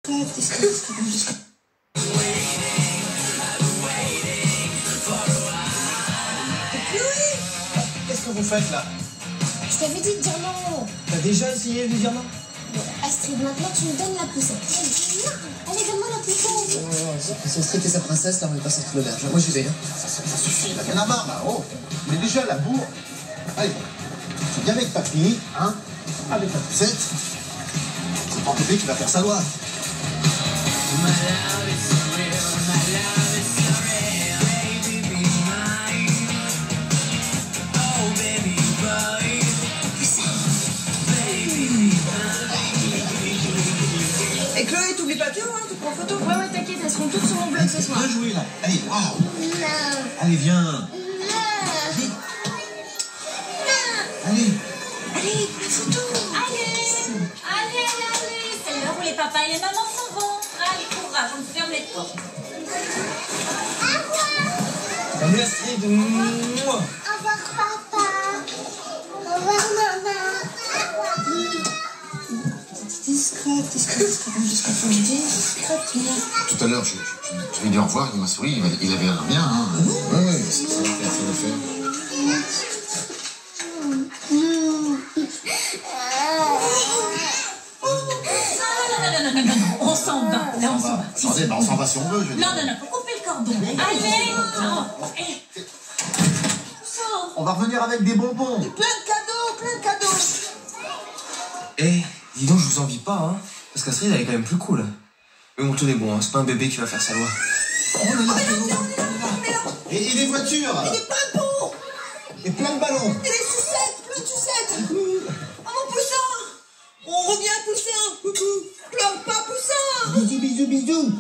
Qu'est-ce que vous faites là? Je t'avais dit de dire non. T'as déjà essayé de dire non? Astrid, maintenant tu me donnes la poussette. Allez, donne-moi la poussette. Son Astrid et sa princesse, là, on est pas sorti de l'auberge. Moi, j'y vais. Hein. Ça suffit, il en a marre là. Oh, mais déjà la bourre. Allez, tu viens avec papy, hein? Avec la poussette. C'est pas bébé qui va faire sa loi. Et Chloé, t'oublies pas Théo, hein, tu prends photo. Ouais, t'inquiète, elles seront toutes sur mon blog ce soir. Viens jouer là. Allez, waouh. Non. Allez, viens. Non. Vite. Allez. Allez, la photo. Allez, c'est l'heure où les papas et les mamans s'en vont. Allez, courage, on ferme les portes. Allez, Astrid. Mouah. Au revoir, papa. Au revoir, maman. Discrète. Tout à l'heure, je lui ai dit au revoir, il m'a souri, il avait l'air bien. Hein. Ouais, ça va faire, ça va faire. Non, on s'en va. Là, on s'en va. Attendez, on s'en va si on veut, je veux dire. Non, faut couper le cordon. Allez, On va revenir avec des bonbons. Plein de cadeaux. Eh, dis donc, je vous envie pas, hein. Parce qu'Astrid, elle est quand même plus cool. Mais bon, tout est bon, hein. C'est pas un bébé qui va faire sa loi. Oh là là, et les voitures. Et des pimpons. Et plein de ballons. Et les sucettes, plein de sucettes. Oh, mon poussin. On revient, poussin. Coucou. Pleure pas, poussin. Bisous.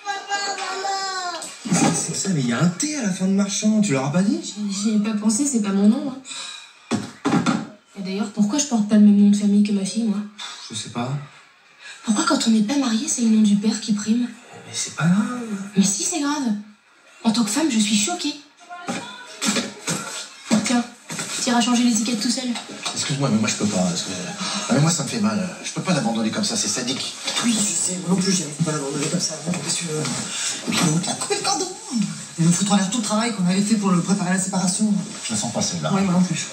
Papa, maman. C'est ça, mais il y a un T à la fin de marchand. Tu leur as pas dit? J'y ai pas pensé, c'est pas mon nom. Hein. Et d'ailleurs, pourquoi je porte pas le même nom de famille que ma fille, moi? Je sais pas. Pourquoi quand on n'est pas marié, c'est le nom du père qui prime? Mais c'est pas grave. Mais si, c'est grave. En tant que femme, je suis choquée. Tiens, t'iras changer l'étiquette tout seul. Excuse-moi, mais moi je peux pas. Parce que... Ah, mais moi ça me fait mal. Je peux pas l'abandonner comme ça, c'est sadique. Oui, je sais. Moi non plus, j'arrive pas à l'abandonner comme ça. Qu'est-ce que tu veux? Puis l'autre, a coupé le cordon. Il nous foutre en l'air tout le travail qu'on avait fait pour le préparer à la séparation. Je la sens pas celle-là. Ouais, moi non plus.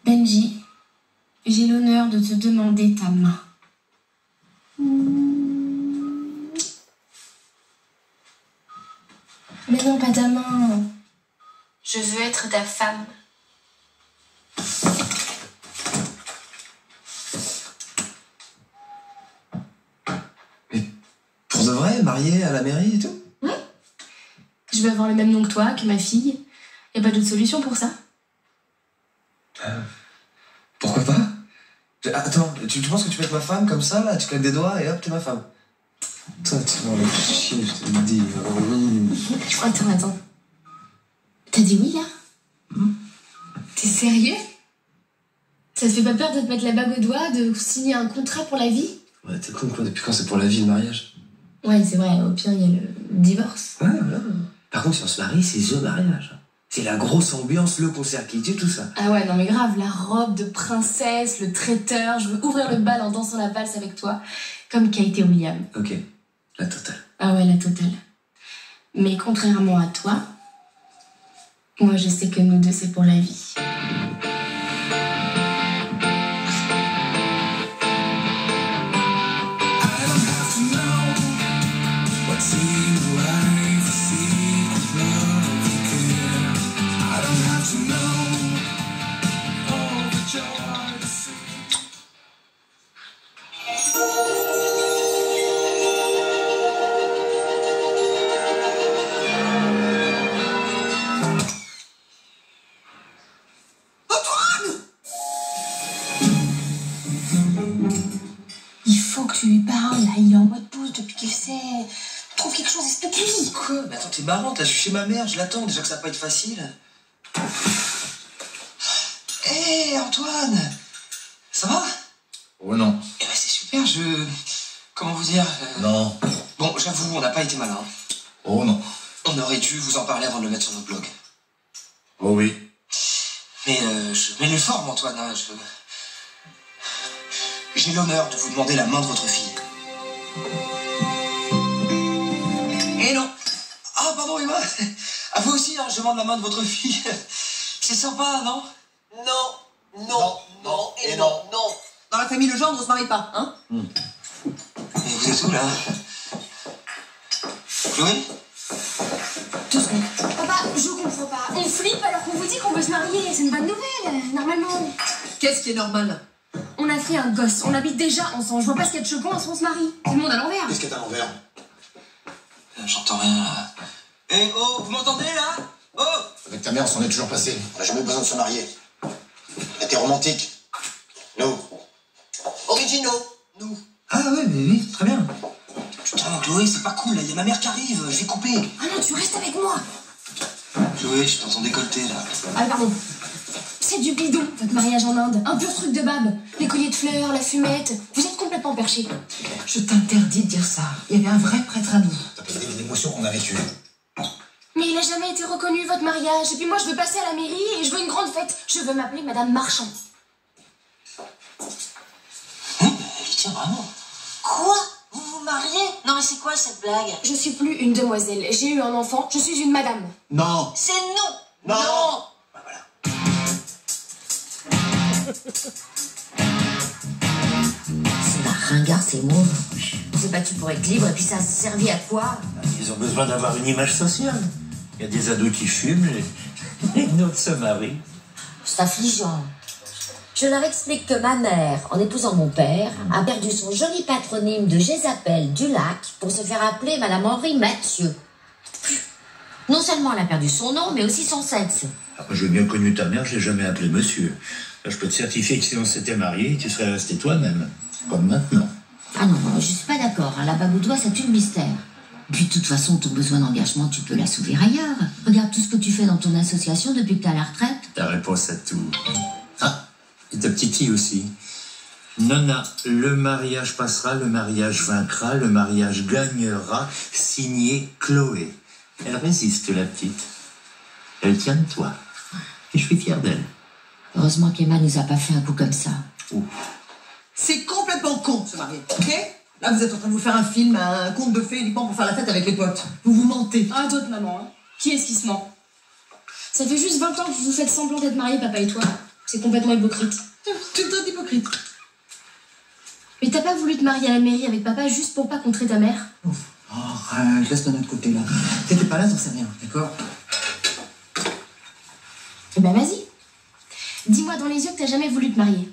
Benji, j'ai l'honneur de te demander ta main. Mais non, pas ta main. Je veux être ta femme. Mais pour de vrai, mariée à la mairie et tout? Ouais. Je veux avoir le même nom que toi, que ma fille. Y a pas d'autre solution pour ça? Pourquoi pas? Attends, tu penses que tu peux être ma femme comme ça, là? Tu claques des doigts et hop, t'es ma femme. Toi, tu m'en as chier, je te le dis. Attends. T'as dit oui, là? T'es sérieux? Ça te fait pas peur de te mettre la bague au doigt, de signer un contrat pour la vie? Ouais, t'es con, quoi. Depuis quand c'est pour la vie, le mariage? Ouais, c'est vrai. Au pire, il y a le divorce. Ouais, voilà. Par contre, si on se marie, c'est the mariage. C'est la grosse ambiance, le concert qui tue, tout ça. Ah ouais, non mais grave, la robe de princesse, le traiteur, je veux ouvrir le bal en dansant la valse avec toi, comme Kate et William. Ok, la totale. Ah ouais, la totale. Mais contrairement à toi, moi je sais que nous deux c'est pour la vie. Tu lui parles, là, il est en mode pouce depuis qu'il sait. Trouve quelque chose, explique-lui. Quoi? Mais attends, t'es marrante, là, je suis chez ma mère, je l'attends, déjà que ça va pas être facile. Hé, Antoine! Ça va? Oh non. Eh ben, c'est super, comment vous dire? Non. Bon, j'avoue, on n'a pas été malin. Oh non. On aurait dû vous en parler avant de le mettre sur notre blog. Oh oui. Mais je mets les formes, Antoine, hein, j'ai l'honneur de vous demander la main de votre fille. Et non. Ah, pardon, Emma. À vous aussi, hein, je demande la main de votre fille. C'est sympa, non? Non, non, non et non, non. Dans la famille, le gendre ne se marie pas, hein? Et vous êtes où, là? Chloé? Tout ce qu'on... Papa, je comprends pas. On flippe alors qu'on vous dit qu'on veut se marier. C'est une bonne nouvelle, normalement. Qu'est-ce qui est normal? On a fait un gosse. On habite déjà ensemble. Je vois pas ce qu'il y a de choquant à ce qu'on se marie. C'est le monde à l'envers. Qu'est-ce qu'il y a à l'envers? J'entends rien, là. Eh, oh, vous m'entendez, là? Oh! Avec ta mère, on s'en est toujours passé. On n'a jamais besoin de se marier. Elle était romantique. Nous. Originaux, nous. Ah ouais, mais oui, très bien. Putain, Chloé, c'est pas cool, là. Il y a ma mère qui arrive. Je vais couper. Ah non, tu restes avec moi. Chloé, je suis dans ton décolleté, là. Ah, pardon. C'est du bidon, votre mariage en Inde. Un pur truc de bab. Les colliers de fleurs, la fumette. Vous êtes complètement perchés. Je t'interdis de dire ça. Il y avait un vrai prêtre à nous. T'as pas idée des émotions qu'on a vécues. Mais il a jamais été reconnu, votre mariage. Et puis moi, je veux passer à la mairie et je veux une grande fête. Je veux m'appeler Madame Marchand. Il tient vraiment. Quoi? Vous vous mariez? Non mais c'est quoi cette blague? Je suis plus une demoiselle. J'ai eu un enfant. Je suis une madame. Non. C'est non! Non. Bah voilà. C'est un ringard, c'est môme. On s'est battu pour être libre et puis ça a servi à quoi? Ils ont besoin d'avoir une image sociale. Il y a des ados qui fument et d'autres se marient. C'est affligeant. Je leur explique que ma mère, en épousant mon père, a perdu son joli patronyme de Jézabel du Lac pour se faire appeler Madame Henri Mathieu. Non seulement elle a perdu son nom, mais aussi son sexe. Après, j'ai bien connu ta mère, je l'ai jamais appelé monsieur. Là, je peux te certifier que si on s'était mariés, tu serais resté toi-même. Comme maintenant. Ah non, je suis pas d'accord. La bague au doigt, ça tue le mystère. Puis de toute façon, ton besoin d'engagement, tu peux l'assouvir ailleurs. Regarde tout ce que tu fais dans ton association depuis que t'es à la retraite. Ta réponse à tout. Ah, et ta petite fille aussi. Nona, le mariage passera, le mariage vaincra, le mariage gagnera, signé Chloé. Elle résiste, la petite. Elle tient de toi. Et je suis fier d'elle. Heureusement qu'Emma nous a pas fait un coup comme ça. Ouh. C'est complètement con, ce marier, ok? Là, vous êtes en train de vous faire un film, un conte de fées uniquement pour faire la fête avec les potes. Vous vous mentez. Ah, d'autres mamans, hein. Qui est-ce qui se ment? Ça fait juste 20 ans que vous faites semblant d'être mariés, papa et toi. C'est complètement hypocrite. Tu te traites d'hypocrite. Mais t'as pas voulu te marier à la mairie avec papa juste pour pas contrer ta mère? Oh, reste de notre côté, là. T'étais pas là, t'en sais rien, d'accord? Eh ben, vas-y. Dis-moi dans les yeux que t'as jamais voulu te marier.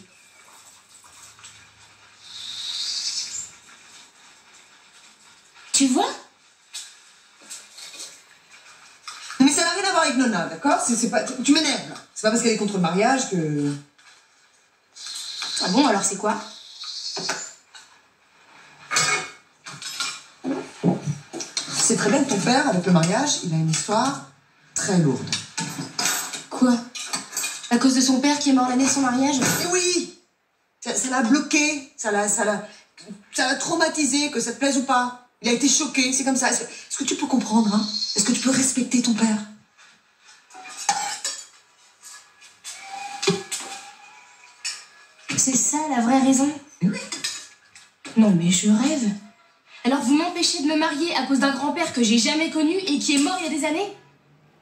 Tu vois? Mais ça n'a rien à voir avec Nona, d'accord? C'est pas... Tu m'énerves, là. C'est pas parce qu'elle est contre le mariage que... Ah bon, alors c'est quoi? C'est très bien que ton père, avec le mariage, il a une histoire très lourde. Quoi? À cause de son père qui est mort l'année de son mariage? Eh oui! Ça l'a bloqué, ça l'a traumatisé, que ça te plaise ou pas. Il a été choqué, c'est comme ça. Est-ce que tu peux comprendre, hein? Est-ce que tu peux respecter ton père? C'est ça la vraie raison? Oui. Non mais je rêve. Alors vous m'empêchez de me marier à cause d'un grand-père que j'ai jamais connu et qui est mort il y a des années?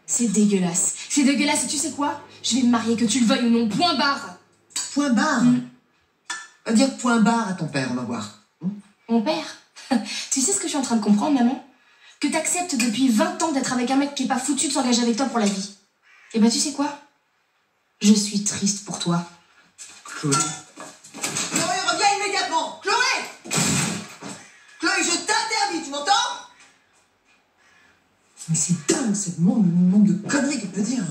C'est dégueulasse. C'est dégueulasse et tu sais quoi? Je vais me marier que tu le veuilles ou non. Point barre. Point barre? Va dire point barre à ton père, on va voir. Mon père? Tu sais ce que je suis en train de comprendre, maman? Que t'acceptes depuis 20 ans d'être avec un mec qui est pas foutu de s'engager avec toi pour la vie. Et bah tu sais quoi? Je suis triste pour toi. Chloé. Chloé, reviens immédiatement! Chloé! Chloé, je t'interdis, tu m'entends? Mais c'est dingue, c'est le nombre de conneries qu'elle peut dire.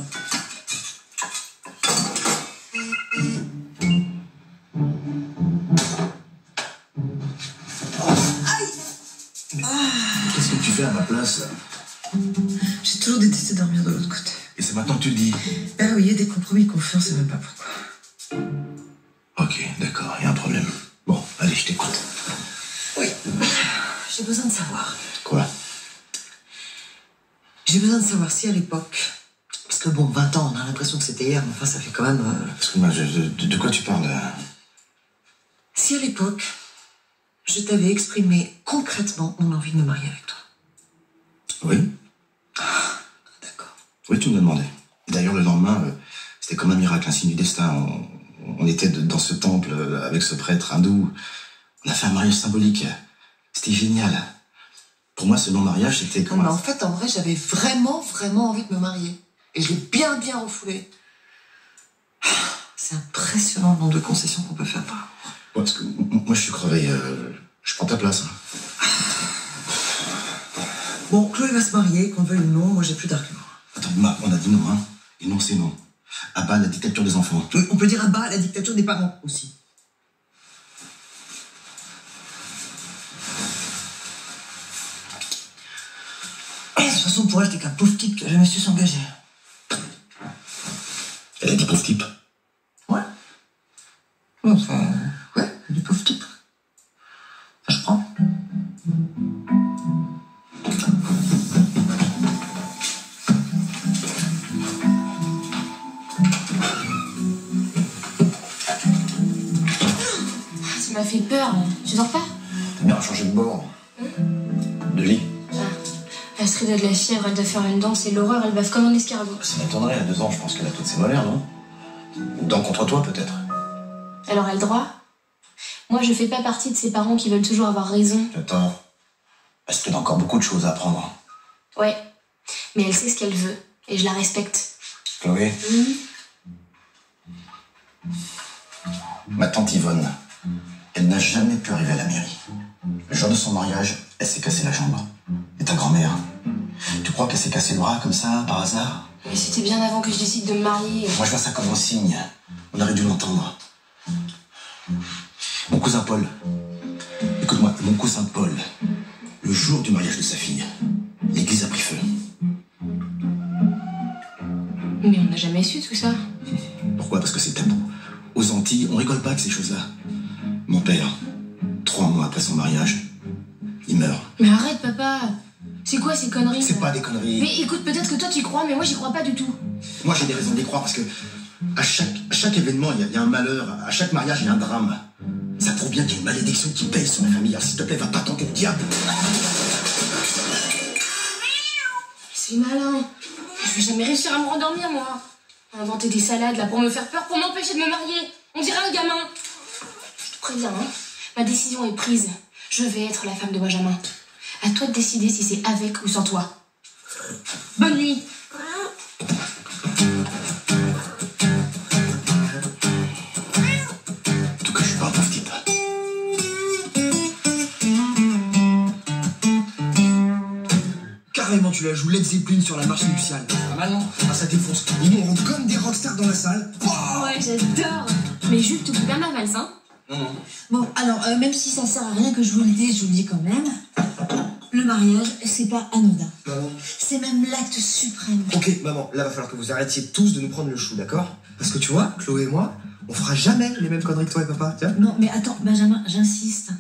Qu'est-ce que tu fais à ma place, là? J'ai toujours détesté dormir de l'autre côté. Et c'est maintenant que tu le dis. Ah oui, il y a des compromis qu'on fait, on sait même pas pourquoi. Ok, d'accord, il y a un problème. Bon, allez, je t'écoute. Oui. J'ai besoin de savoir. Quoi? J'ai besoin de savoir si à l'époque... Parce que bon, 20 ans, on a l'impression que c'était hier, mais enfin, ça fait quand même... Excuse-moi, de quoi tu parles? Si à l'époque, je t'avais exprimé concrètement mon envie de me marier avec toi. Oui. D'accord. Oui, tu me l'as demandé. D'ailleurs, le lendemain, c'était comme un miracle, un signe du destin. On était dans ce temple avec ce prêtre hindou. On a fait un mariage symbolique. C'était génial. Pour moi, ce non-mariage, c'était comme... Non, mais en fait, en vrai, j'avais vraiment envie de me marier. Et je l'ai bien refoulé. C'est impressionnant le nombre de concessions qu'on peut faire. Ouais, parce que moi, je suis crevé. Je prends ta place. Bon, Chloé va se marier, qu'on le veuille ou non, moi j'ai plus d'arguments. Attends, on a dit non, hein. Et non, c'est non. À bas la dictature des enfants. Oui, on peut dire à bas la dictature des parents aussi. De toute façon, pour elle, t'es qu'un pauvre type qui a jamais su s'engager. Elle a dit pauvre type. Ouais. Enfin, ouais, du pauvre type. Ça, je prends. Ça m'a fait peur. Tu dors pas? T'as bien changé de bord. De lit. Astrid a de la fièvre, elle doit faire une danse et l'horreur, elle bave comme un escargot. Ça m'étonnerait, à 2 ans, je pense qu'elle a toutes ses molaires, non? Une dent contre toi, peut-être. Alors elle a le droit? Moi, je fais pas partie de ces parents qui veulent toujours avoir raison. Attends. Astrid a encore beaucoup de choses à apprendre. Ouais, mais elle sait ce qu'elle veut et je la respecte. Chloé. Ma tante Yvonne, elle n'a jamais pu arriver à la mairie. Le jour de son mariage, elle s'est cassé la jambe. Et ta grand-mère, tu crois qu'elle s'est cassé le bras comme ça, par hasard? Mais c'était bien avant que je décide de me marier. Moi, je vois ça comme un signe. On aurait dû l'entendre. Mon cousin Paul. Écoute-moi, mon cousin Paul, le jour du mariage de sa fille, l'église a pris feu. Mais on n'a jamais su tout ça. Pourquoi? Parce que c'est tabou. Aux Antilles, on rigole pas avec ces choses-là. Mon père, 3 mois après son mariage, il meurt. Mais arrête, papa. C'est quoi ces conneries? C'est pas des conneries. Mais écoute, peut-être que toi tu y crois, mais moi j'y crois pas du tout. Moi, j'ai des raisons d'y croire parce que à chaque événement, il y a un malheur. À chaque mariage, il y a un drame. Ça prouve bien qu'il y a une malédiction qui pèse sur ma famille. Alors, s'il te plaît, va pas tenter le diable. C'est malin. Je vais jamais réussir à me rendormir, moi. Inventer des salades là pour me faire peur, pour m'empêcher de me marier. On dirait un gamin. Je te préviens, hein. Ma décision est prise. Je vais être la femme de Benjamin. À toi de décider si c'est avec ou sans toi. Bonne nuit. En tout cas, je suis pas un pauvre type. Carrément, tu la joues Led Zeppelin sur la marche nuptiale. Pas mal, non? Ah, ça défonce. Ils mourront comme des rockstars dans la salle. Ouais, j'adore. Mais Jules, tu bien ma valse, hein? Non. Bon, alors, même si ça sert à rien que je vous le dise, je vous le dis quand même. Le mariage, c'est pas anodin. Maman. C'est même l'acte suprême. Ok, maman, là va falloir que vous arrêtiez tous de nous prendre le chou, d'accord? Parce que tu vois, Chloé et moi, on fera jamais les mêmes conneries que toi et papa, tiens. Non, mais attends, Benjamin, j'insiste.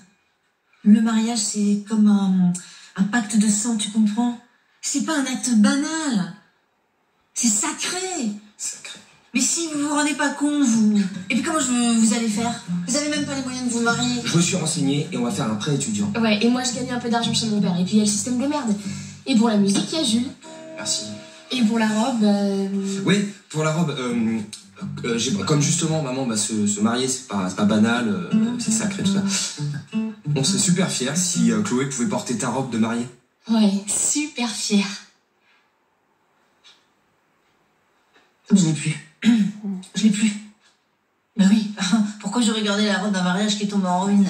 Le mariage, c'est comme un pacte de sang, tu comprends? C'est pas un acte banal. C'est sacré. Sacré. Mais si vous vous rendez pas compte, vous... Et puis comment vous allez faire? Vous avez même pas les moyens de vous marier. Je me suis renseigné et on va faire un prêt étudiant. Ouais, et moi je gagne un peu d'argent chez mon père. Et puis il y a le système de merde. Et pour la musique, il y a Jules. Merci. Et pour la robe, Oui, pour la robe, comme justement, maman, bah, se marier, c'est pas banal, c'est sacré, tout ça. On serait super fiers si Chloé pouvait porter ta robe de mariée. Ouais, super fière. Je l'ai plus. Je l'ai plus. Bah oui, pourquoi j'aurais gardé la robe d'un mariage qui tombe en ruine?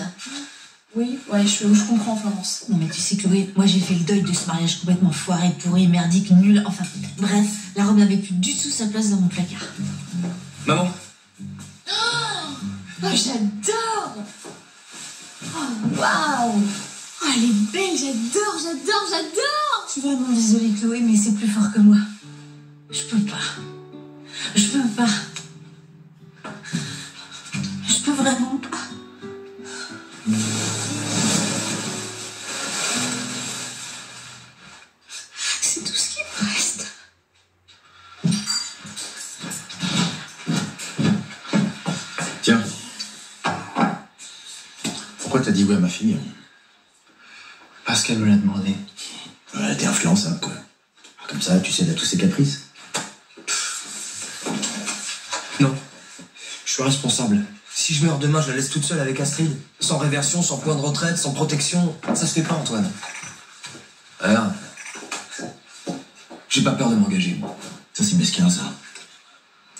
Oui, ouais, je comprends, Florence. Non mais tu sais Chloé, moi j'ai fait le deuil de ce mariage complètement foiré, pourri, merdique, nul, enfin bref, la robe n'avait plus du tout sa place dans mon placard. Maman. Oh, j'adore. Oh, waouh. Oh, elle est belle, j'adore. Je suis vraiment désolée Chloé, mais c'est plus fort que moi. Je peux pas. Je peux vraiment pas. C'est tout ce qui me reste. Tiens. Pourquoi t'as dit oui à ma fille? Parce qu'elle me l'a demandé. T'es influençable, quoi. Comme ça, tu cèdes à tous ses caprices. Non. Je suis responsable. Si je meurs demain, je la laisse toute seule avec Astrid. Sans réversion, sans point de retraite, sans protection. Ça se fait pas, Antoine. Regarde. J'ai pas peur de m'engager, moi. Ça, c'est mesquin, ça.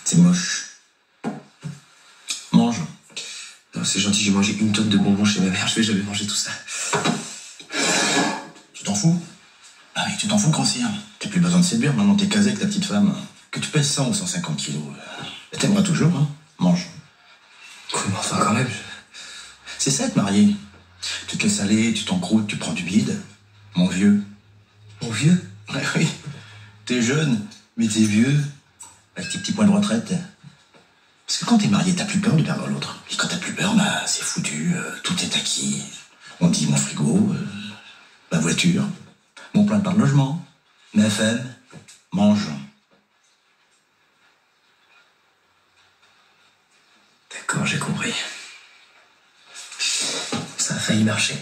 C'est moche. Mange. Non, c'est gentil, j'ai mangé une tonne de bonbons chez ma mère. Je vais jamais manger tout ça. Tu t'en fous? Ah oui, tu t'en fous de grossir. T'as plus besoin de séduire, maintenant t'es casé avec ta petite femme. Que tu pèses 100 ou 150 kilos. T'aimeras toujours, hein. Mange. Oui, mais enfin, quand même. C'est ça, être marié. Tu te laisses aller, tu t'encroutes, tu prends du bide. Mon vieux. Mon vieux? Ouais, oui. T'es jeune, mais t'es vieux. Avec tes petits points de retraite. Parce que quand t'es marié, t'as plus peur de perdre l'autre. Et quand t'as plus peur, bah, c'est foutu. Tout est acquis. On dit mon frigo, ma voiture, mon plan de logement, ma femme, mange. D'accord, j'ai compris. Ça a failli marcher.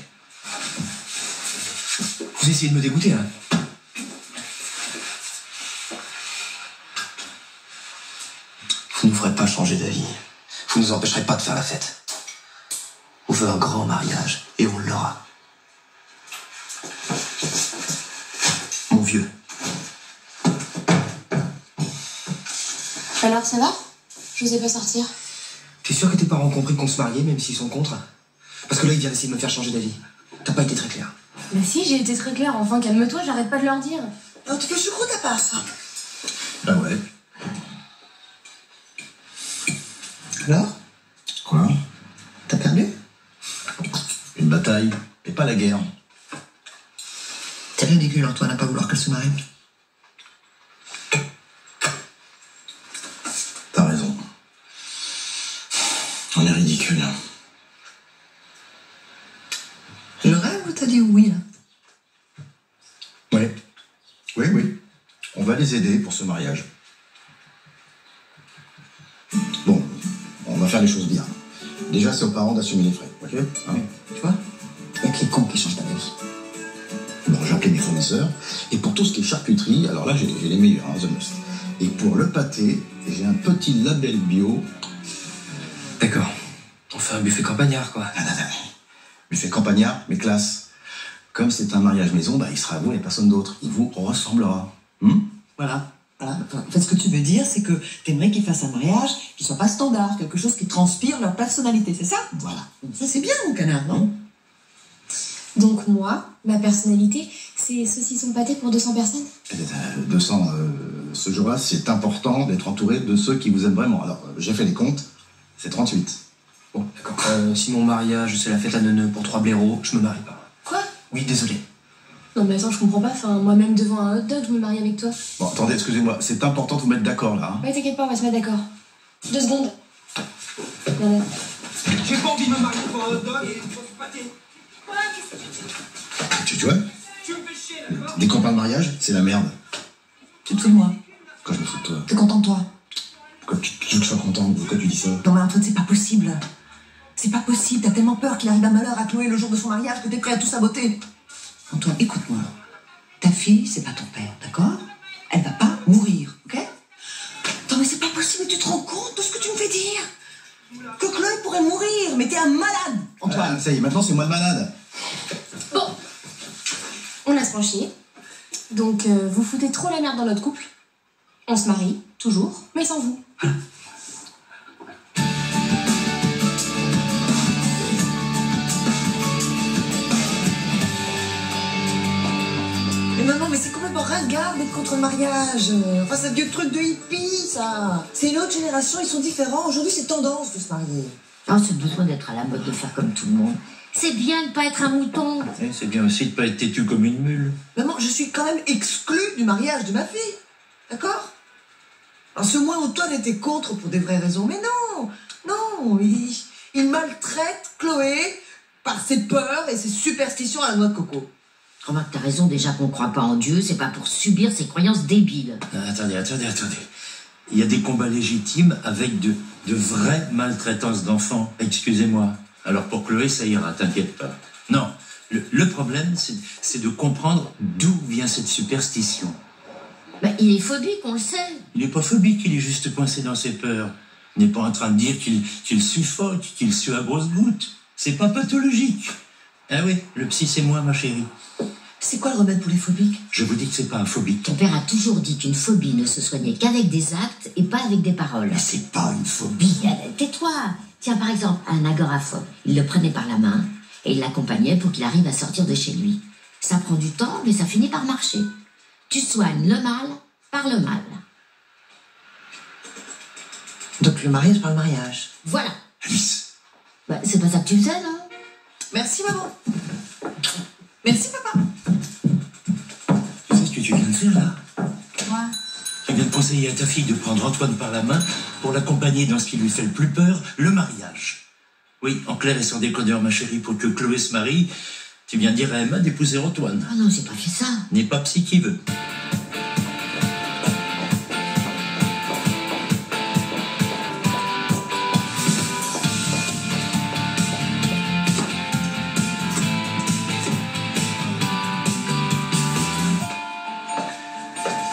Vous essayez de me dégoûter, hein? Vous ne nous ferez pas changer d'avis. Vous ne nous empêcherez pas de faire la fête. On veut un grand mariage, et on l'aura. Mon vieux. Alors, ça va? Je n'osais pas sortir. T'es sûr que tes parents ont compris qu'on se mariait, même s'ils sont contre? Parce que là, ils viennent essayer de me faire changer d'avis. T'as pas été très clair. Mais si, j'ai été très claire. Enfin, calme-toi, j'arrête pas de leur dire. Non, tu fais choucroute à part ça. Bah ouais. Alors? Quoi? T'as perdu? Une bataille, et pas la guerre. T'es ridicule, Antoine, à pas vouloir qu'elle se marie. T'as raison. On est ridicule. Je rêve ou t'as dit oui, là? Ouais. Oui, oui. On va les aider pour ce mariage. Bon, on va faire les choses bien. Déjà, c'est aux parents d'assumer les frais, ok? Hein? Tu vois? Avec les cons qui changent d'avis. Bon, j'ai appelé mes fournisseurs. Et pour tout ce qui est charcuterie, alors là, j'ai les meilleurs, hein, The Must. Et pour le pâté, j'ai un petit label bio. D'accord. On fait un buffet campagnard, quoi. Non. Buffet campagnard, mais classe. Comme c'est un mariage maison, bah, il sera à vous et personne d'autre. Il vous ressemblera. Voilà. En fait, ce que tu veux dire, c'est que t'aimerais qu'ils fassent un mariage qui soit pas standard, quelque chose qui transpire leur personnalité, c'est ça? Voilà. Ça, c'est bien, mon canard, non? Donc moi, ma personnalité, c'est saucisson pâté pour 200 personnes? 200, ce jour-là, c'est important d'être entouré de ceux qui vous aiment vraiment. Alors, j'ai fait les comptes, c'est 38. Bon, d'accord. Si mon mariage, c'est la fête à neuneux pour 3 blaireaux, je me marie pas. Quoi? Oui, désolé. Non mais attends, je comprends pas. Enfin, moi-même devant un hot dog, je me marie avec toi. Bon, attendez, excusez-moi, c'est important de vous mettre d'accord, là. Hein. Ouais, t'inquiète pas, on va se mettre d'accord. 2 secondes. Voilà. J'ai pas envie de me marier pour un hot dog et pour du pâté. Quoi? Qu'est-ce que tu dis? Tu vois? Tu me fais chier, d'accord? Dès qu'on parle mariage, c'est la merde. Tu te fous de moi. Quand je me fous de toi. T'es content de toi? Quand tu veux que je sois content, pourquoi tu dis ça? Non, mais Antoine, c'est pas possible. C'est pas possible. T'as tellement peur qu'il arrive un malheur à Chloé le jour de son mariage que t'es prêt à tout saboter. Antoine, écoute-moi. Ta fille, c'est pas ton père, d'accord? Elle va pas mourir, ok? Attends, mais c'est pas possible. Tu te rends compte de ce que tu me fais dire? Que Chloé pourrait mourir. Mais t'es un malade, Antoine. Ça y est, maintenant c'est moi le malade. Bon, on a se penché. Donc, vous foutez trop la merde dans notre couple. On se marie, toujours, mais sans vous. Mais maman, mais c'est complètement ringard d'être contre le mariage. Enfin, c'est un vieux truc de hippie, ça. C'est une autre génération, ils sont différents. Aujourd'hui, c'est tendance de se marier. Oh, c'est besoin d'être à la mode, de faire comme tout le monde. C'est bien de pas être un mouton. C'est bien aussi de pas être têtu comme une mule. Maman, je suis quand même exclue du mariage de ma fille. D'accord? Alors, ce mois, Antoine était contre pour des vraies raisons. Mais non, il maltraite Chloé par ses peurs et ses superstitions à la noix de coco. Remarque, t'as raison, déjà qu'on croit pas en Dieu, c'est pas pour subir ses croyances débiles. Attendez. Il y a des combats légitimes avec de vraies maltraitances d'enfants. Excusez-moi. Alors pour Chloé, ça ira, t'inquiète pas. Non, le problème, c'est de comprendre d'où vient cette superstition. Bah, il est phobique, on le sait. Il n'est pas phobique, il est juste coincé dans ses peurs. Il n'est pas en train de dire qu'il suffoque, qu'il sue à grosses gouttes. C'est pas pathologique. Ah oui, le psy, c'est moi, ma chérie. C'est quoi le remède pour les phobiques? Je vous dis que c'est pas un phobique. Ton père a toujours dit qu'une phobie ne se soignait qu'avec des actes et pas avec des paroles. Mais c'est pas une phobie. Tais-toi. Tiens, par exemple, un agoraphobe. Il le prenait par la main et il l'accompagnait pour qu'il arrive à sortir de chez lui. Ça prend du temps, mais ça finit par marcher. Tu soignes le mal par le mal. Donc le mariage par le mariage. Voilà. Alice. Bah, c'est pas ça que tu faisais, non? Merci, maman. Merci, papa. Tu sais ce que tu viens de faire, là? Quoi? Tu viens de conseiller à ta fille de prendre Antoine par la main pour l'accompagner dans ce qui lui fait le plus peur, le mariage. Oui, en clair et sans décodeur, ma chérie, pour que Chloé se marie, tu viens de dire à Emma d'épouser Antoine. Ah non, j'ai pas fait ça. N'est pas psy qui veut.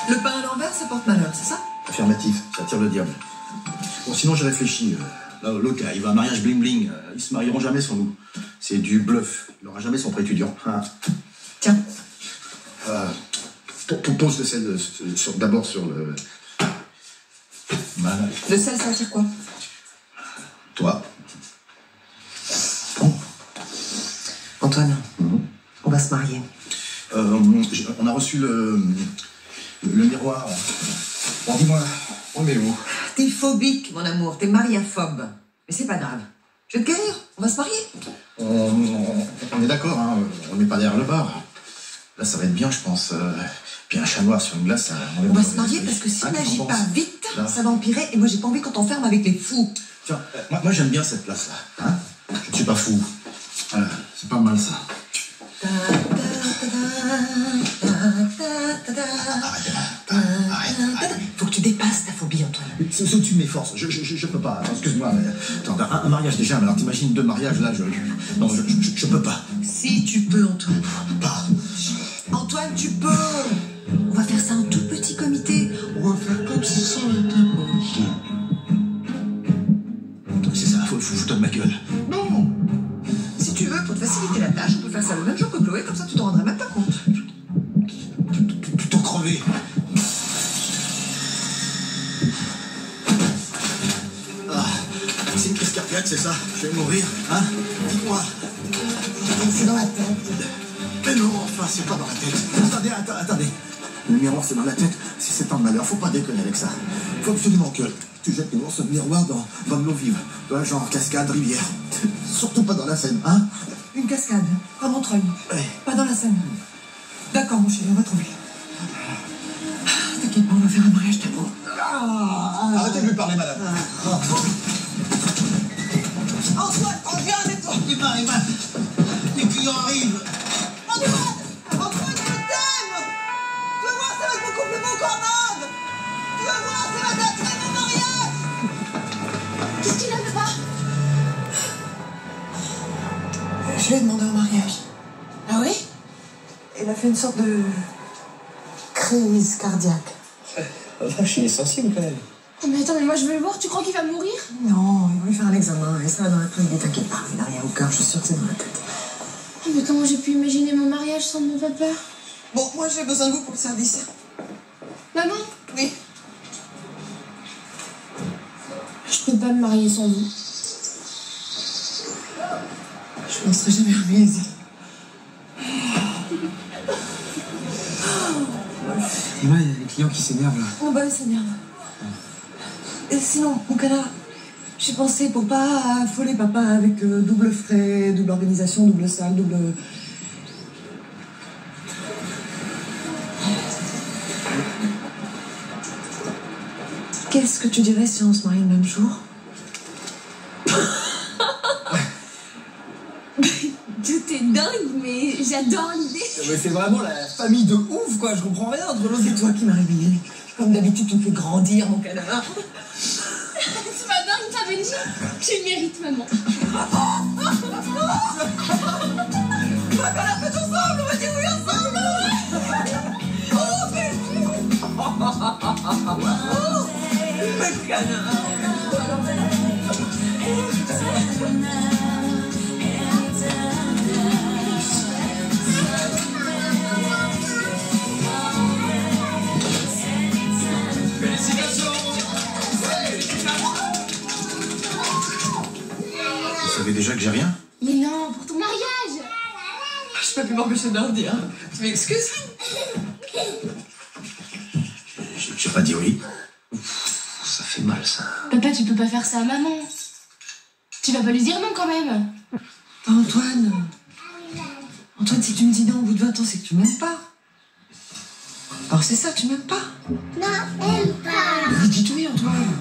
Le pain à l'envers, ça porte malheur, c'est ça? Affirmatif, ça tire le diable. Bon, sinon j'ai réfléchi. Là, l'autre, il va à un mariage bling-bling. Ils se marieront jamais sans nous. C'est du bluff. Il n'aura jamais son prêt étudiant. Ah. Tiens. Pose le sel d'abord sur le... Voilà. Le sel, ça veut dire quoi? Toi. Antoine, on va se marier. On a reçu le miroir. Bon, dis-moi, on est où? T'es phobique, mon amour, t'es mariaphobe. Mais c'est pas grave. Je vais te guérir, on va se marier. On est d'accord, hein, on n'est pas derrière le bar. Là, ça va être bien, je pense. Puis un chat noir sur une glace, ça... On va se marier parce que si on n'agit pas vite, là, ça va empirer. Et moi, j'ai pas envie qu'on t'enferme avec les fous. Tiens, moi j'aime bien cette place-là. Hein, je ne suis pas fou. C'est pas mal, ça. Arrête. Faut que tu dépasses ta phobie, Antoine. C'est au-dessus de mes forces. Je peux pas. Attends, excuse-moi. Mais... Attends, un mariage déjà, mais alors t'imagines 2 mariages là, non, je peux pas. Si tu peux, Antoine. Pas. Antoine, tu peux. On va faire ça en tout petit comité. On va faire comme si ça était possible. C'est ça, faut foutre de ma gueule. Non. Si tu veux, pour te faciliter la tâche, on peut faire ça le même jour que Chloé, comme ça tu t'en rendrais même pas compte. Plutôt crevé. C'est une crise cardiaque, c'est ça? Je vais mourir, hein? Dis-moi. C'est dans la tête. Mais non, enfin, c'est pas dans la tête. Attendez. Le miroir, c'est dans la tête. Si c'est un malheur, faut pas déconner avec ça. Faut absolument que tu jettes ce miroir dans de l'eau vive. Genre cascade, rivière. Surtout pas dans la Seine, hein? Une cascade, à Montreuil. Ouais. Pas dans la Seine. D'accord, mon chéri, on va trouver. T'inquiète pas, on va faire un mariage tabou. Arrêtez de lui parler, madame. Antoine, reviens avec toi. Emma, les clients arrivent. Antoine, je t'aime. Tu vas voir, ça va être mon complément commande. Tu vas voir, ça va t'attirer mon mariage. Qu'est-ce qu'il a, papa? Je lui ai demandé au mariage. Ah oui? Il a fait une sorte de crise cardiaque. Vache, il est sensible quand même. Oh, mais attends, mais moi je veux le voir, tu crois qu'il va mourir? Non, ils vont lui faire un examen et ça va dans la tête. T'inquiète pas, il n'a rien au cœur, je suis sûre que c'est dans la tête. Oh, mais comment j'ai pu imaginer mon mariage sans mon papa? Bon, moi j'ai besoin de vous pour le service. Maman? Oui. Je peux pas me marier sans vous. Je m'en serais jamais remise. Emma, il y a des clients qui s'énervent là. Oh bah, ça m'énerve. Et sinon, mon canard, j'ai pensé pour pas affoler papa avec double frais, double organisation, double salle, double... Qu'est-ce que tu dirais si on se marie le même jour? Tout est dingue, mais j'adore l'idée. Mais c'est vraiment la famille de ouf quoi, je comprends rien entre l'autre. C'est toi qui m'as réveillée. Comme d'habitude, tu me fais grandir, mon canard. C'est pas dingue, ta Benji? Tu le mérites, maman. Le canard. Vous savez déjà que j'ai rien? Mais non, pour ton mariage. Je peux plus m'empêcher de leur dire. Tu m'excuses? J'ai pas dit oui. Ouf, ça fait mal, ça. Papa, tu peux pas faire ça à maman. Tu vas pas lui dire non quand même. Antoine. Antoine, si tu me dis non au bout de 20 ans, c'est que tu m'aimes pas. Alors c'est ça, tu m'aimes pas? Non, aime pas. Mais dis oui, Antoine.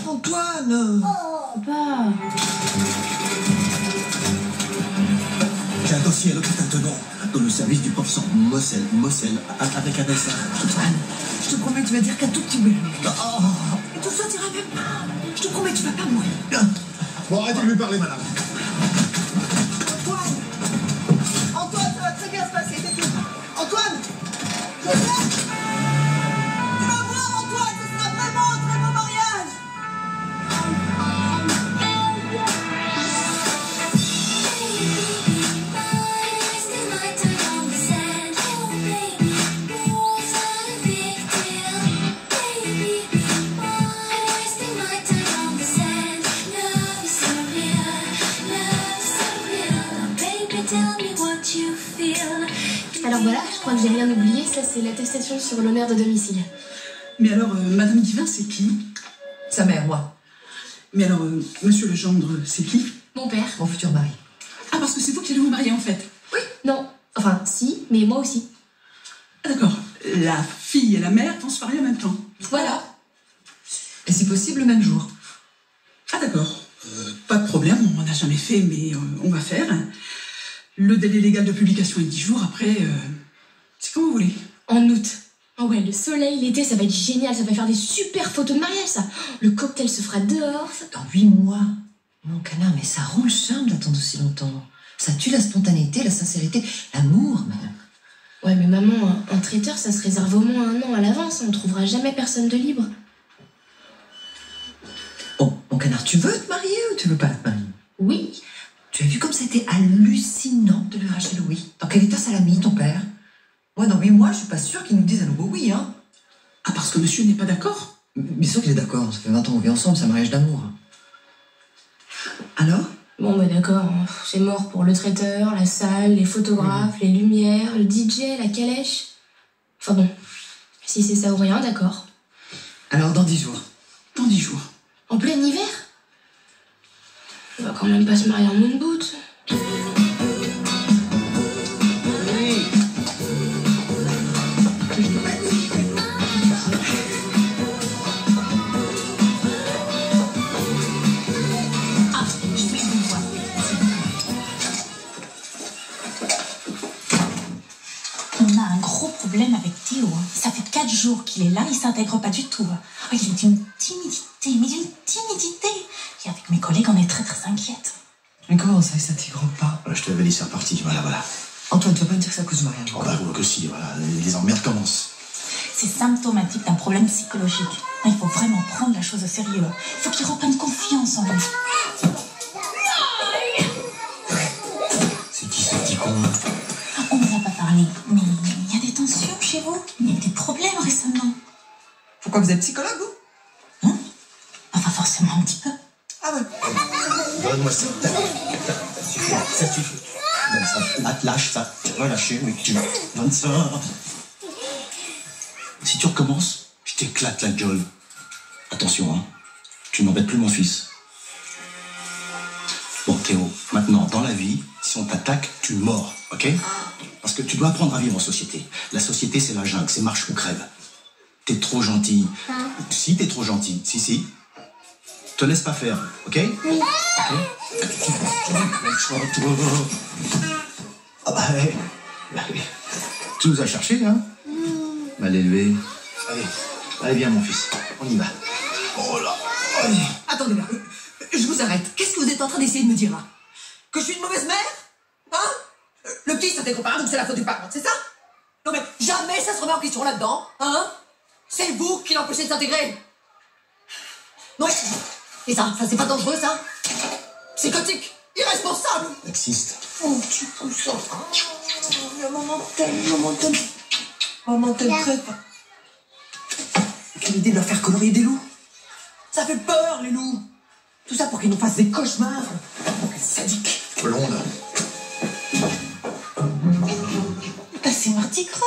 Antoine! Oh, papa! J'ai un dossier à l'hôpital de Nantes, dans le service du professeur Mossel, avec un dessin. Antoine, je te promets que tu vas dire qu'un tout petit oui. Et tout ça t'ira même pas. Je te promets que tu vas pas mourir. Bon, arrêtez de lui parler, madame. Antoine! Antoine, ça va très bien se passer, c'est tout. Antoine! Joseph! Tu vas voir, Antoine, ce sera vraiment un très beau mariage! Alors voilà, je crois que j'ai rien oublié, ça c'est l'attestation sur l'honneur de domicile. Mais alors, Madame Divin, c'est qui? Sa mère, moi. Mais alors, Monsieur le gendre, c'est qui? Mon père. Mon futur mari. Ah, parce que c'est vous qui allez vous marier en fait? Oui. Non. Enfin, si, mais moi aussi. Ah, d'accord. La fille et la mère vont se marier en même temps. Voilà. Et si possible, le même jour. Ah, d'accord. Pas de problème, on n'en a jamais fait, mais on va faire. Le délai légal de publication est 10 jours, après, c'est comme vous voulez. En août. Oh ouais, le soleil, l'été, ça va être génial, ça va faire des super photos de mariage, ça. Le cocktail se fera dehors. Dans 8 mois. Mon canard, mais ça rend le charme d'attendre aussi longtemps. Ça tue la spontanéité, la sincérité, l'amour même. Ouais, mais maman, un traiteur, ça se réserve au moins 1 an à l'avance, on ne trouvera jamais personne de libre. Bon, mon canard, tu veux te marier ou tu veux pas te marier? Oui. Tu as vu comme ça a été hallucinant de lui arracher le oui. Dans quel état ça l'a mis, ton père? Moi, dans 8 mois, je suis pas sûre qu'il nous dise à nouveau oui, hein. Ah, parce que monsieur n'est pas d'accord? Bien sûr qu'il est d'accord, ça fait 20 ans qu'on vit ensemble, c'est un mariage d'amour. Alors? Bon, bah d'accord, c'est mort pour le traiteur, la salle, les photographes, les lumières, le DJ, la calèche. Enfin bon, si c'est ça ou rien, d'accord. Alors, dans 10 jours? Dans 10 jours. En plein hiver? On va quand même pas se marier en moon boot. On a un gros problème avec Théo. Ça fait 4 jours qu'il est là, il s'intègre pas du tout. Il est d'une timidité, mais d'une timidité. Et avec mes collègues, on est très très inquiètes. Mais comment ça, il s'intègre pas? Je te l'avais dit, c'est reparti, voilà. Antoine, tu vas pas me dire que c'est à cause du mariage? Oh bah, que si, voilà, les emmerdes commencent. C'est symptomatique d'un problème psychologique. Il faut vraiment prendre la chose au sérieux. Il faut qu'il reprenne confiance en lui. C'est qui ce petit con? On ne va pas parler, mais il y a des tensions chez vous. Il y a eu des problèmes récemment. Pourquoi vous êtes psychologue, vous? Hein? Enfin, forcément un petit peu. Ah ouais. Donne-moi ça. Ça suffit. Donne ça. Là, lâche ça. Tu vas lâcher, mais tu donne ça. Si tu recommences, je t'éclate la gueule. Attention, hein. Tu n'embêtes plus mon fils. Bon, Théo, maintenant, dans la vie, si on t'attaque, tu mords, ok? Parce que tu dois apprendre à vivre en société. La société, c'est la jungle, c'est marche ou crève. T'es trop gentil. Si, t'es trop gentil. Si. Te laisse pas faire, ok? Oui. Ah bah, tu nous as cherché, hein? Mal élevé. Allez, viens, mon fils. On y va. Oh là. Allez. Attendez là. je vous arrête. Qu'est-ce que vous êtes en train d'essayer de me dire là? Que je suis une mauvaise mère? Hein? Le petit s'intègre pas, donc c'est la faute du parent, c'est ça? Non mais jamais ça se remet en question là-dedans, hein? C'est vous qui l'empêchez de s'intégrer. Non, et ça c'est pas dangereux ça? Psychotique, irresponsable. Laxiste. Oh, tu pousses ça. Maman t'aime très pas. Quelle idée de leur faire colorier des loups. Ça fait peur, les loups. Tout ça pour qu'ils nous fassent des cauchemars. Quel sadique. Blonde. Bah, c'est Mardi Gras.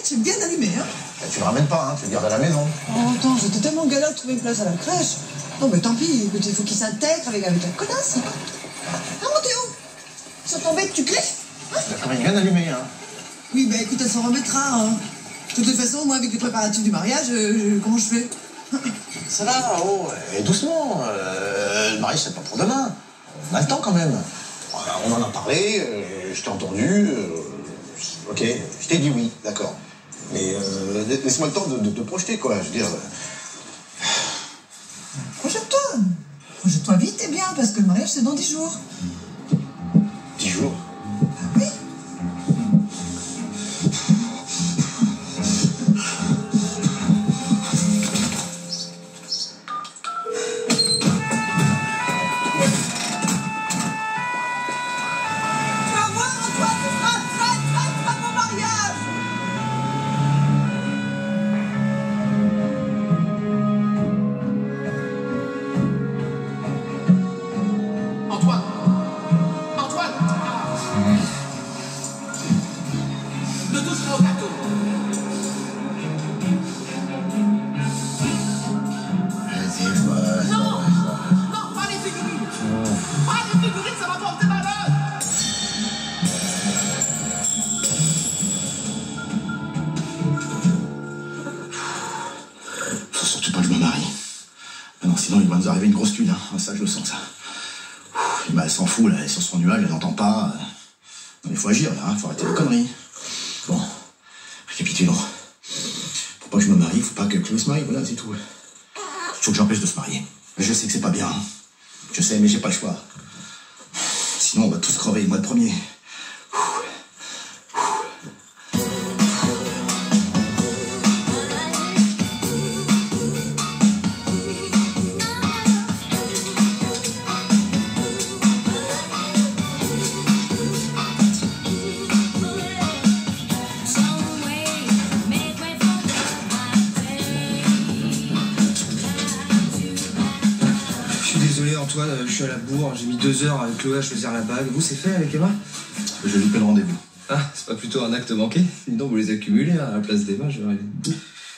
C'est bien allumé, hein. Tu le ramènes pas, hein, tu le gardes à la maison. Oh, attends, j'étais tellement galère de trouver une place à la crèche. Non, mais tant pis, écoute, il faut qu'il s'intègre avec la connasse. Ah, mon Théo, ça t'embête, tu cliques, hein? Tu l'as quand même bien allumé, hein. Oui, bah écoute, elle s'en remettra, hein. De toute façon, moi, avec les préparatifs du mariage, comment je fais? Ça va, oh, et doucement. Le mariage, c'est pas pour demain. On a le temps quand même. On en a parlé, je t'ai entendu. Ok, je t'ai dit oui, d'accord. Mais laisse-moi le temps de te projeter, quoi. Je veux dire. Projette-toi. Projette-toi vite et bien, parce que le mariage, c'est dans 10 jours. 10 jours? Ah oui. Sinon, il va nous arriver une grosse thune, hein. Ça, je le sens, ça. Bah, elle s'en fout, là, elle est sur son nuage, elle n'entend pas. Non, il faut agir, là, faut arrêter les conneries. Bon, récapitulons. Pour pas que je me marie, faut pas que Chloé se marie, voilà, c'est tout. Faut que j'empêche de se marier. Je sais que c'est pas bien. Je sais, mais j'ai pas le choix. Sinon, on va tous crever le mois de premier. Antoine, je suis à la bourre, j'ai mis 2 heures avec Chloé à choisir la bague. Vous, c'est fait avec Emma? J'ai loupé le rendez-vous. Ah, c'est pas plutôt un acte manqué? Dis donc, vous les accumulez, hein, à la place d'Emma, je vais aller.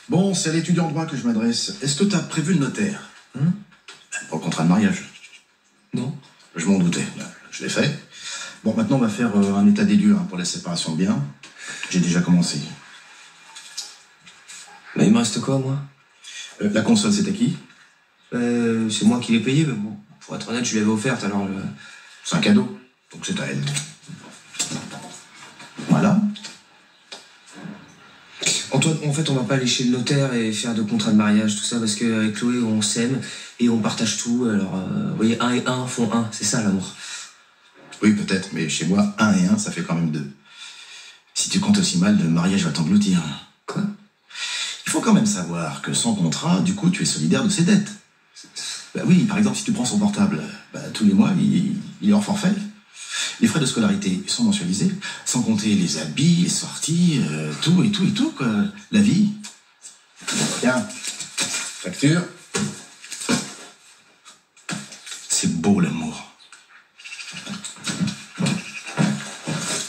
Bon, c'est à l'étudiant en droit que je m'adresse. Est-ce que t'as prévu le notaire? Pour le contrat de mariage? Non. Je m'en doutais, je l'ai fait. Bon, maintenant on va faire un état des lieux pour la séparation de biens. J'ai déjà commencé. Bah, il me reste quoi, moi? La console, c'était qui? C'est moi qui l'ai payé, mais bon, pour être honnête, je l'avais offerte, alors... C'est un cadeau, donc c'est à elle. Voilà. Antoine, en fait, on va pas aller chez le notaire et faire de contrat de mariage, tout ça, parce qu'avec Chloé, on s'aime et on partage tout, alors, vous voyez, 1 et 1 font 1, c'est ça, l'amour. Oui, peut-être, mais chez moi, 1 et 1, ça fait quand même 2. Si tu comptes aussi mal, le mariage va t'engloutir. Quoi? Il faut quand même savoir que sans contrat, du coup, tu es solidaire de ses dettes. Bah oui, par exemple, si tu prends son portable, tous les mois, il est hors forfait. Les frais de scolarité sont mensualisés, sans compter les habits, les sorties, tout, quoi. La vie. Tiens, facture. C'est beau, l'amour.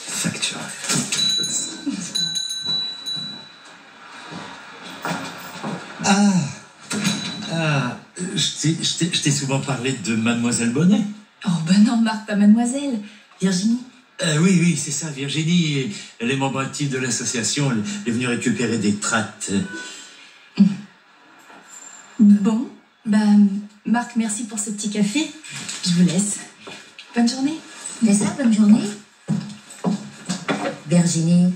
Facture. Je t'ai souvent parlé de Mademoiselle Bonnet. Oh ben non, Marc, pas Mademoiselle. Virginie. Oui, c'est ça, Virginie. Elle est membre active de l'association. Elle est venue récupérer des tracts. Bon, Marc, merci pour ce petit café. Je vous laisse. Bonne journée. C'est ça, bonne journée. Virginie.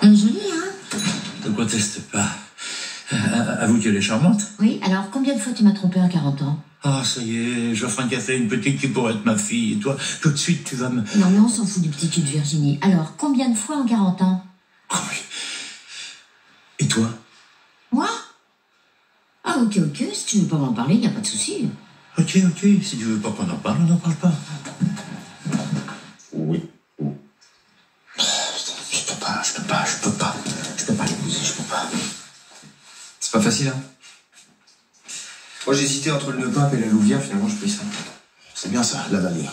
Elle est jolie, hein? De quoi proteste pas. Avoue qu'elle est charmante. Oui, alors combien de fois tu m'as trompé à 40 ans? Ah, ça y est, j'offre un café à une petite qui pourrait être ma fille. Et toi, tout de suite, tu vas me... Non, mais on s'en fout du petit cul de Virginie. Alors, combien de fois en 40 ans? Et toi? Moi? Ah, ok, si tu veux pas m'en parler, y a pas de souci. Ok, si tu veux pas qu'on en parle, on n'en parle pas. Oui. Je peux pas l'épouser, je peux pas. C'est pas facile, hein. Moi, j'hésitais entre le nœud pape et la louvière, finalement, je pris ça. C'est bien ça, la vallée.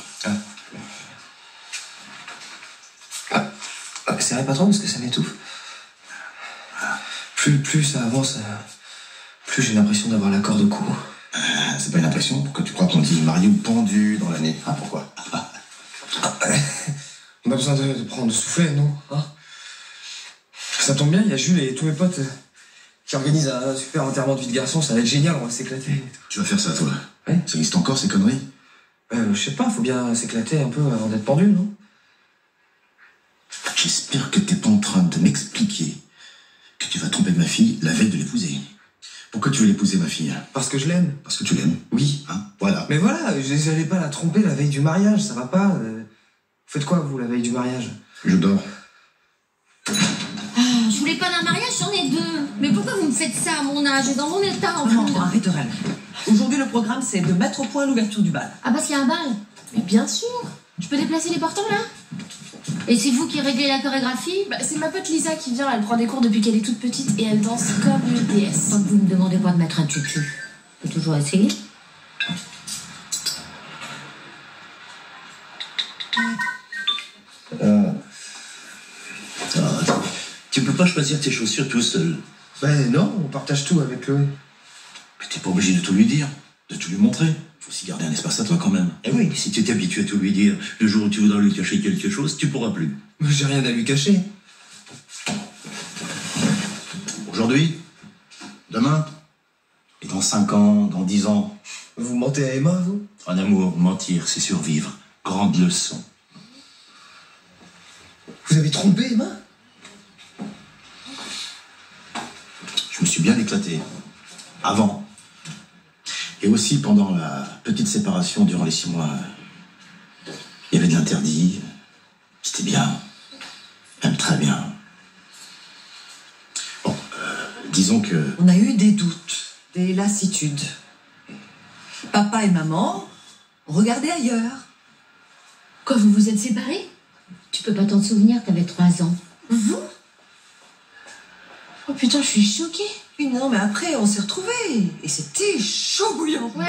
C'est vrai, patron, parce que ça m'étouffe. Plus ça avance, plus j'ai l'impression d'avoir la corde au cou. C'est pas une impression? Pourquoi tu crois qu'on dit marié ou pendu dans l'année? Ah, pourquoi? On a besoin de prendre de souffler, non? Hein? Ça tombe bien, il y a Jules et tous mes potes qui organisent un super enterrement de vie de garçon, ça va être génial, on va s'éclater. Tu vas faire ça, toi? Ouais. Ça existe encore, ces conneries? Je sais pas, faut bien s'éclater un peu avant d'être pendu, non? J'espère que t'es pas en train de m'expliquer que tu vas tromper ma fille la veille de l'épouser. Pourquoi tu veux l'épouser, ma fille? Parce que je l'aime. Parce que tu l'aimes? Oui. Hein? Voilà. Mais voilà, j'allais pas la tromper la veille du mariage, ça va pas. Vous faites quoi, vous, la veille du mariage? Je dors. Je voulais pas d'un mariage, j'en ai 2. Mais pourquoi vous me faites ça à mon âge et dans mon état, enfin? Non, arrête, Aurel. Aujourd'hui, le programme, c'est de mettre au point l'ouverture du bal. Ah, parce qu'il y a un bal? Mais bien sûr. Je peux déplacer les portants, là? Et c'est vous qui réglez la chorégraphie? Bah, c'est ma pote Lisa qui vient, elle prend des cours depuis qu'elle est toute petite et elle danse comme une déesse. Quand vous me demandez pas de mettre un tutu, faut toujours essayer. Tu peux pas choisir tes chaussures tout seul. Ben non, on partage tout avec Chloé. Mais t'es pas obligé de tout lui dire, de tout lui montrer. Faut aussi garder un espace à toi, quand même. Eh oui, si tu t'habitues à tout lui dire, le jour où tu voudras lui cacher quelque chose, tu pourras plus. Mais j'ai rien à lui cacher. Aujourd'hui, demain, et dans 5 ans, dans 10 ans. Vous mentez à Emma, vous? En amour, mentir, c'est survivre. Grande leçon. Vous avez trompé Emma? Je me suis bien éclaté. Avant. Et aussi pendant la petite séparation durant les 6 mois. Il y avait de l'interdit. C'était bien. Même très bien. Bon, disons que... On a eu des doutes, des lassitudes. Papa et maman regardaient ailleurs. Quoi, vous vous êtes séparés? Tu peux pas t'en souvenir, t'avais 3 ans. Oh putain, je suis choquée. Oui, non, mais après, on s'est retrouvés. Et c'était chaud bouillant. Ouais.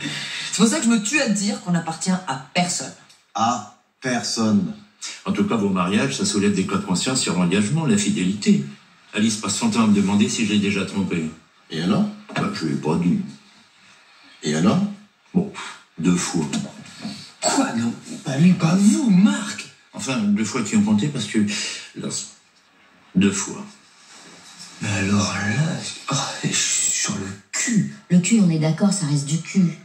C'est pour ça que je me tue à te dire qu'on n'appartient à personne. À personne. En tout cas, vos mariages, ça soulève des cas de conscience sur l'engagement, la fidélité. Alice passe son temps à me demander si je l'ai déjà trompé. Et alors? Bah, je lui ai pas dit. Et alors? Bon, 2 fois. Quoi? Non, pas lui, pas vous, Marc. Enfin, 2 fois qui ont compté parce que... 2 fois. Mais alors là, je suis sur le cul. Le cul, on est d'accord, ça reste du cul.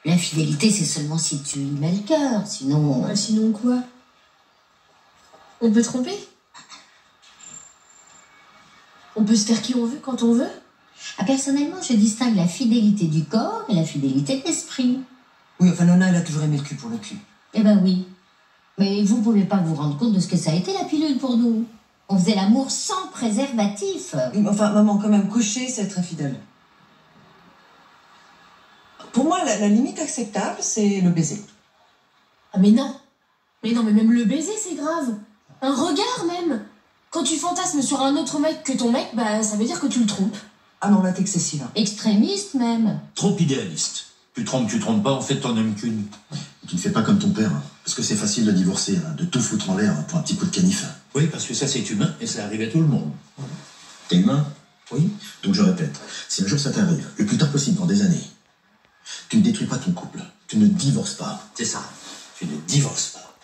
L'infidélité, c'est seulement si tu y mets le cœur, sinon... Bah, sinon quoi? On peut tromper? On peut se faire qui on veut, quand on veut? Ah, personnellement, je distingue la fidélité du corps et la fidélité de l'esprit. Oui, enfin, Nona, elle a toujours aimé le cul pour le cul. Eh ben oui. Mais vous pouvez pas vous rendre compte de ce que ça a été, la pilule, pour nous. On faisait l'amour sans préservatif. Oui, mais enfin, maman, quand même, coucher, c'est être infidèle. Pour moi, la limite acceptable, c'est le baiser. Ah mais non. Mais même le baiser, c'est grave. Un regard, même. Quand tu fantasmes sur un autre mec que ton mec, bah ça veut dire que tu le trompes. Ah non, là, t'es excessive. Extrémiste, même. Trop idéaliste. Tu trompes pas, en fait, t'en aimes qu'une. Tu ne fais pas comme ton père, hein, parce que c'est facile de divorcer, hein, de tout foutre en l'air hein, pour un petit coup de canif. Oui, parce que ça, c'est humain et ça arrive à tout le monde. T'es humain? Oui. Donc je répète, si un jour ça t'arrive, le plus tard possible, dans des années, tu ne détruis pas ton couple, tu ne divorces pas. C'est ça. Tu ne divorces pas.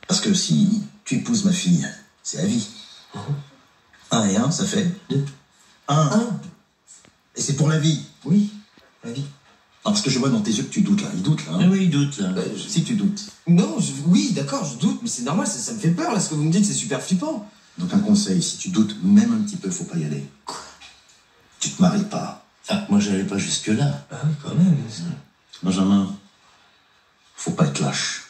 Parce que si tu épouses ma fille, c'est à vie. 1 et 1, ça fait 2. 1. Et c'est pour la vie. Oui, la vie. Non, parce que je vois dans tes yeux que tu doutes là. Il doute là. Hein. Ah oui, il doute là. Si tu doutes. Non, oui, d'accord, je doute, mais c'est normal, ça me fait peur là, ce que vous me dites, c'est super flippant. Donc un conseil, si tu doutes même un petit peu, faut pas y aller. Quoi? Tu te maries pas. Ah, moi j'allais pas jusque-là. Ah oui, quand même. Benjamin, faut pas être lâche.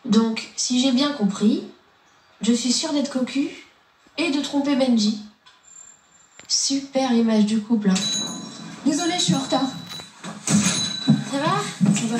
Donc, si j'ai bien compris, je suis sûre d'être cocu et de tromper Benji. Super image du couple, hein. Désolée, je suis en retard. Ça va? Ça va.